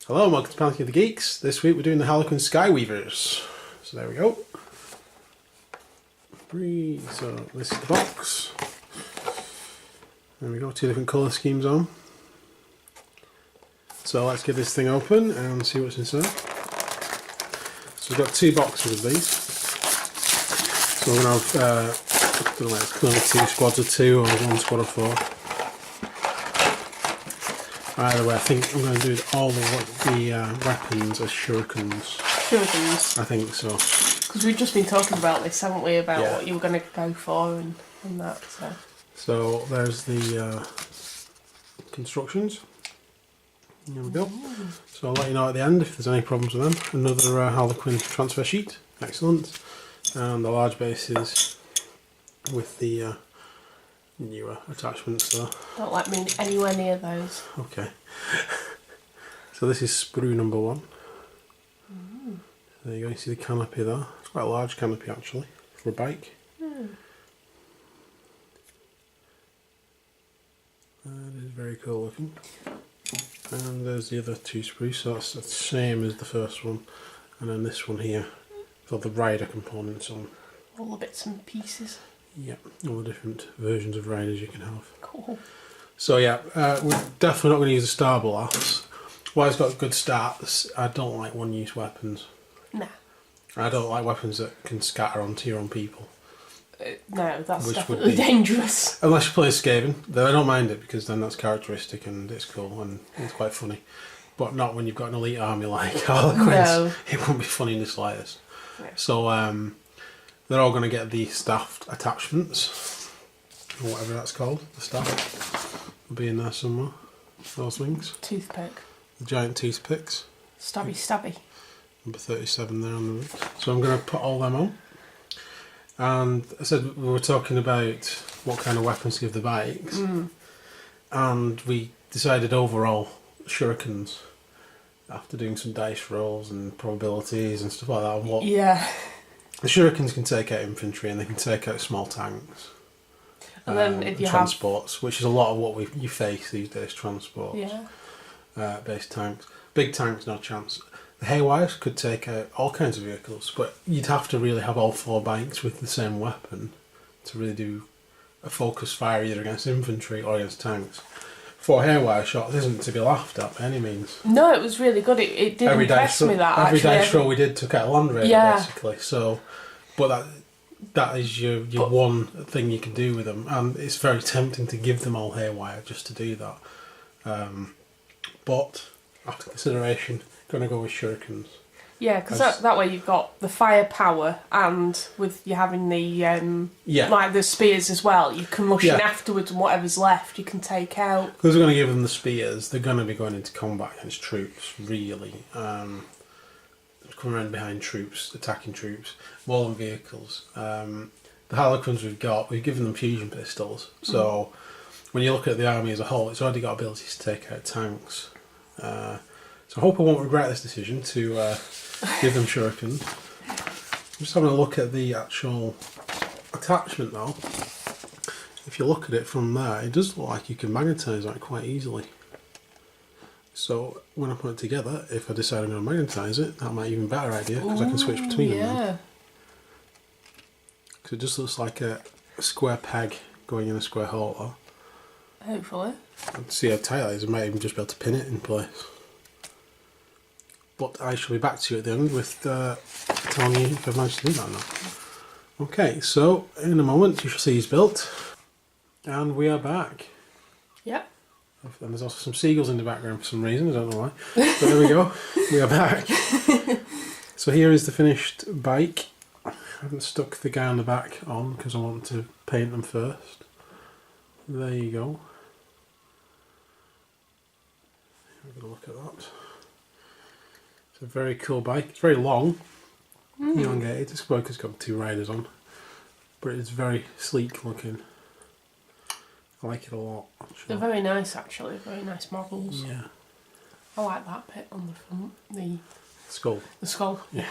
Hello and welcome to Potg the Geeks. This week we're doing the Harlequin Skyweavers. So there we go. So this is the box. There we go, 2 different colour schemes on. So let's get this thing open and see what's inside. So we've got 2 boxes of these. So we're going to have, I don't know, it's clearly 2 squads of 2 or 1 squad of 4. Either way, I think I'm going to do all the weapons as shurikens. Shurikens? I think so. Because we've just been talking about this, haven't we? About what you were going to go for and that. So there's the constructions. There we go. So I'll let you know at the end if there's any problems with them. Another harlequin transfer sheet. Excellent. And the large bases with the newer attachments there. Don't let me anywhere near those. Okay. So this is sprue number 1. There you go, you see the canopy there. It's quite a large canopy actually for a bike. That is very cool looking. And there's the other 2 sprues, so that's the same as the first one. And then this one here, with all the rider components on. All the bits and pieces. Yeah, all the different versions of riders you can have. Cool. So yeah, we're definitely not going to use a star blast. While it's got good stats, I don't like one-use weapons. Nah. I don't like weapons that can scatter onto your own people. No, that's definitely dangerous. Unless you play Skaven, then I don't mind it because then that's characteristic and it's cool and it's quite funny. But not when you've got an elite army like Harlequins. No. It won't be funny in the slightest. Yeah. So they're all going to get the staffed attachments, or whatever that's called. The staff will be in there somewhere. Those things. Toothpick. The giant toothpicks. Stabby, stabby. Number 37 there on the route. So I'm going to put all them on. And I said we were talking about what kind of weapons to give the bikes. And we decided overall shurikens after doing some dice rolls and probabilities and stuff like that. What the shurikens can take out infantry and they can take out small tanks. And then if you transports, which is a lot of what you face these days, transports. Based tanks. Big tanks, no chance. The haywires could take out all kinds of vehicles, but you'd have to really have all 4 bikes with the same weapon to really do a focused fire either against infantry or against tanks. 4 haywire shots isn't to be laughed at by any means. No, it was really good. It did impress me that every actually. Dice roll we did took out a land raider basically. So, but that is your one thing you can do with them, and it's very tempting to give them all haywire just to do that. But after consideration, going to go with shurikens. Yeah, because that way you've got the firepower, and with you having the like the spears as well, you can rush in afterwards, and whatever's left you can take out. Because we're going to give them the spears, they're going to be going into combat against troops, really. Coming around behind troops, attacking troops, more than vehicles. The harlequins we've given them fusion pistols, so when you look at the army as a whole, it's already got abilities to take out tanks. So I hope I won't regret this decision to give them shurikens. I'm just having a look at the actual attachment now. If you look at it from there, it does look like you can magnetise that quite easily. So when I put it together, if I decide I'm going to magnetise it, that might be an even better idea because I can switch between them. Because it just looks like a square peg going in a square hole there. Hopefully. And see how tight it is, I might even just be able to pin it in place. But I shall be back to you at the end with telling you if I've managed to do that or not. Okay, so in a moment you shall see he's built. And we are back. Yep. And there's also some seagulls in the background for some reason, I don't know why. But there we go, we are back. So here is the finished bike. I haven't stuck the guy on the back on because I want to paint them first. There you go. Have a look at that. It's a very cool bike. It's very long, elongated. This bike has got 2 riders on, but it's very sleek looking. I like it a lot. Actually. They're very nice, actually. Very nice models. Yeah. I like that bit on the front. The skull. The skull. Yeah.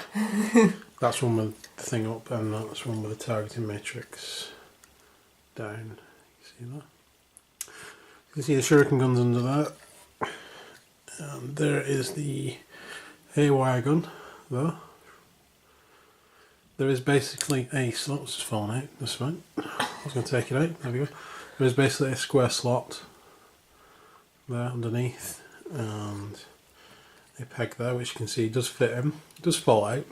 That's one with the thing up, and that's one with the targeting matrix down. You see that? You can see the shuriken guns under that. And there is the haywire gun there. There is basically a slot, it's fallen out, that's right. I was going to take it out, there we go. There is basically a square slot there underneath and a peg there which you can see does fit in, it does fall out.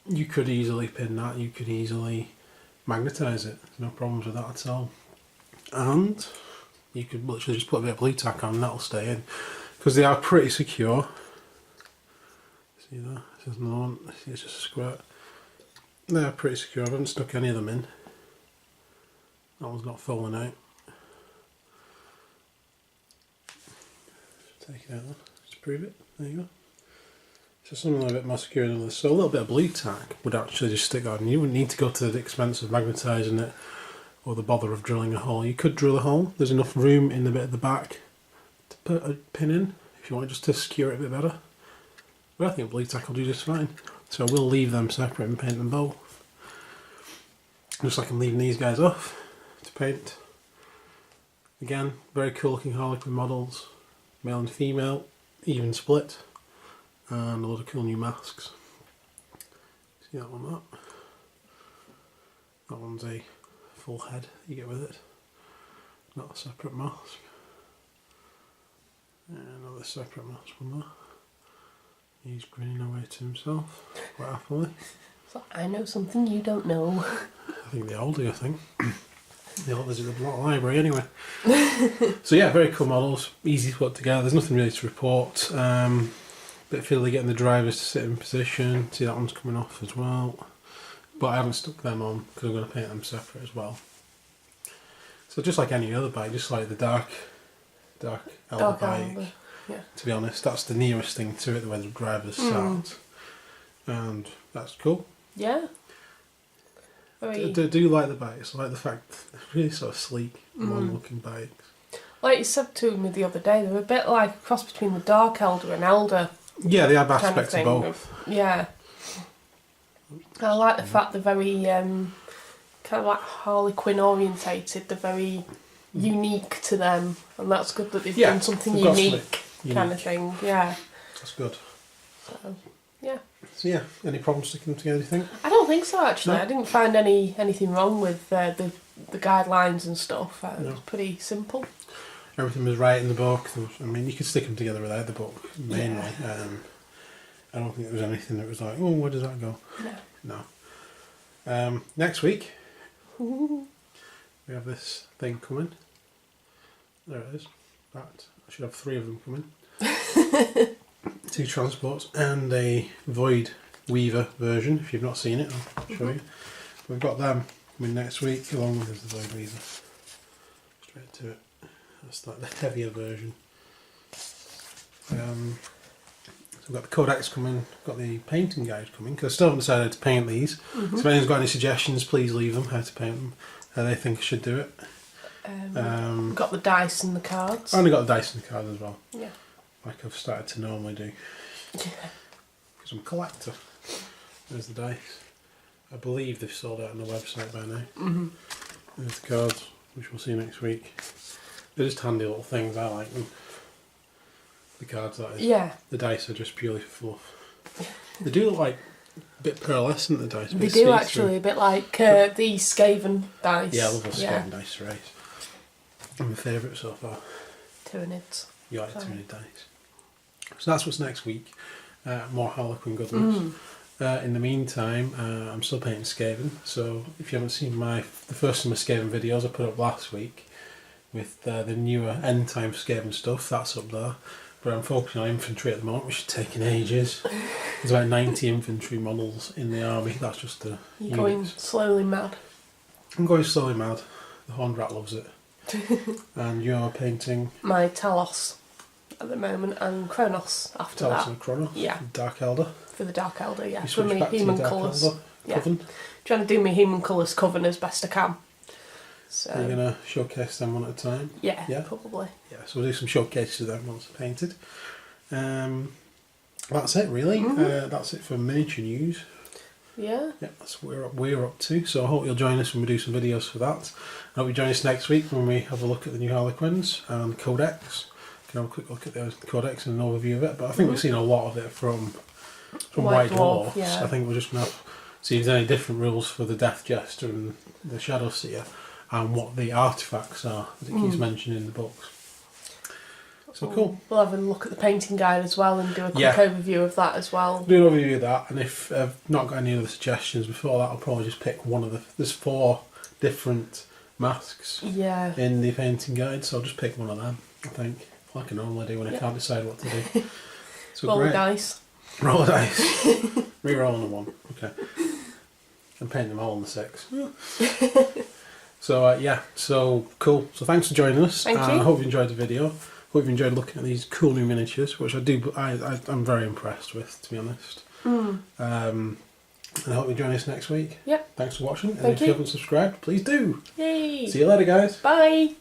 You could easily pin that, you could easily magnetise it, there's no problems with that at all. And you could literally just put a bit of blue tack on and that'll stay in. Because they are pretty secure. See that? There's another one, see it's just a squirt. They are pretty secure, I haven't stuck any of them in. That one's not falling out. Take it out there, just prove it, there you go. So something a little bit more secure than this. So a little bit of blue tack would actually just stick on. You wouldn't need to go to the expense of magnetising it or the bother of drilling a hole. You could drill a hole, there's enough room in the bit at the back to put a pin in if you want just to secure it a bit better. But I think blue tack will do just fine. So we'll leave them separate and paint them both. Just like I'm leaving these guys off to paint. Again, very cool looking harlequin models. Male and female, even split. And a lot of cool new masks. See that one up? That one's a full head you get with it. Not a separate mask. And another separate mask one there. He's grinning away to himself, quite happily. So I know something you don't know. I think they all do, I think. They all visit the library anyway. So yeah, very cool models, easy to put together, there's nothing really to report. Bit fiddly getting the drivers to sit in position, see that one's coming off as well. But I haven't stuck them on because I'm going to paint them separate as well. So just like any other bike, just like the dark elder bike. Yeah. To be honest, that's the nearest thing to it, the way the driver's sat. And that's cool. Yeah. I do like the bikes. I like the fact they're really sort of sleek, modern looking bikes. Like you said to me the other day, they're a bit like a cross between the dark elder and elder. Yeah, they have aspects of both. Yeah. I like the fact they're very kind of like harlequin orientated. They're very unique to them, and that's good that they've done something unique kind of thing. Yeah. That's good. So, yeah. So yeah, any problems sticking them together, do you think? I don't think so actually. No? I didn't find anything wrong with the guidelines and stuff. It was pretty simple. Everything was right in the book. I mean, you could stick them together without the book, mainly. Yeah. I don't think there was anything that was like, oh, where does that go? No. Next week, we have this thing coming. There it is. That I should have 3 of them coming. 2 transports and a Void Weaver version. If you've not seen it, I'll show you. We've got them coming next week, along with the Void Weaver. Straight to it. That's like the heavier version. So we've got the codex coming, got the painting guide coming, because I still haven't decided how to paint these. So if anyone's got any suggestions, please leave them, how to paint them, how they think I should do it. We've got the dice and the cards. I've only got the dice and the cards as well. Yeah. Like I've started to normally do. Yeah. Because I'm a collector. There's the dice. I believe they've sold out on the website by now. There's the cards, which we'll see next week. They're just handy little things, I like them. The cards, that is. Yeah. The dice are just purely for fluff. They do look like a bit pearlescent, the dice. They do actually, a bit like the Skaven dice. Yeah, I love the Skaven dice race. I'm my favourite so far. Tyranids. You like Tyranid dice. So that's what's next week. More Harlequin goodness. In the meantime, I'm still painting Skaven. So if you haven't seen the first of my Skaven videos I put up last week with the newer end time Skaven stuff, that's up there. But I'm focusing on infantry at the moment, which is taking ages. There's about 90 infantry models in the army. That's just the You're going slowly mad. I'm going slowly mad. The Horned Rat loves it. And you're painting? My Talos at the moment, and Kronos after Talos that. and Kronos? Yeah. Dark Elder? For the Dark Elder, yeah. You For switch my back to human Dark colours. Elder Yeah. coven? Trying to do my human colours coven as best I can. So You're going to showcase them one at a time? Yeah, probably. Yeah, so we'll do some showcases of them once they're painted. That's it really. That's it for miniature news. Yeah. Yeah, that's what we're up to. So I hope you'll join us when we do some videos for that. I hope you join us next week when we have a look at the new Harlequins and Codex. can have a quick look at the codex and an overview of it. But I think we've seen a lot of it from White White Dwarf. Dwarf, yeah. I think we're just going to see if there's any different rules for the Death Jester and the Shadow Seer, and what the artefacts are that it keeps mentioning in the books. So cool. We'll have a look at the painting guide as well and do a quick overview of that as well. Do an overview of that, and if I've not got any other suggestions before that, I'll probably just pick one of the... There's 4 different masks in the painting guide, so I'll just pick one of them, I think. Like I normally do when I can't decide what to do. So roll the dice. Roll the dice. Re-roll on the 1. Okay. And paint them all on the 6. So so cool. So thanks for joining us. Thank you. I hope you enjoyed the video. Hope you enjoyed looking at these cool new miniatures, which I'm very impressed with, to be honest. And I hope you join us next week. Yep. Thanks for watching. And Thank if you haven't subscribed, please do. Yay. See you later, guys. Bye.